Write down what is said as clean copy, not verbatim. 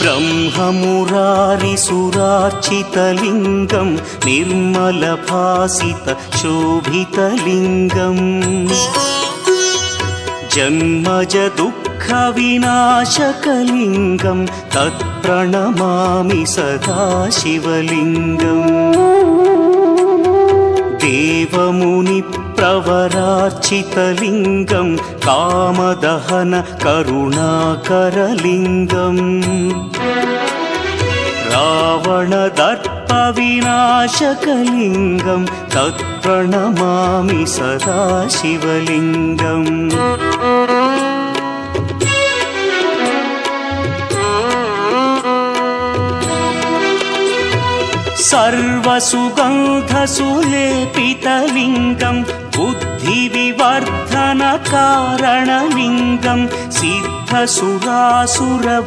ब्रह्ममुरारिसुरार्चितलिङ्गं निर्मलभासितशोभितलिङ्गम् जन्मज दुःखविनाशकलिङ्गं तत्प्रणमामि सदा शिवलिङ्गम् देवमुनिप्रवरार्चितलिङ्गं कामदहन करुणाकरलिङ्गम् रावणदर्पविनाशकलिङ्गं तत्प्रणमामि सदा शिवलिङ्गम् सर्वसुगन्धसुलेपितलिङ्गं बुद्धिविवर्धनकारणलिङ्गं सिद्धसुरासुरवैरिनिवारणलिङ्गम्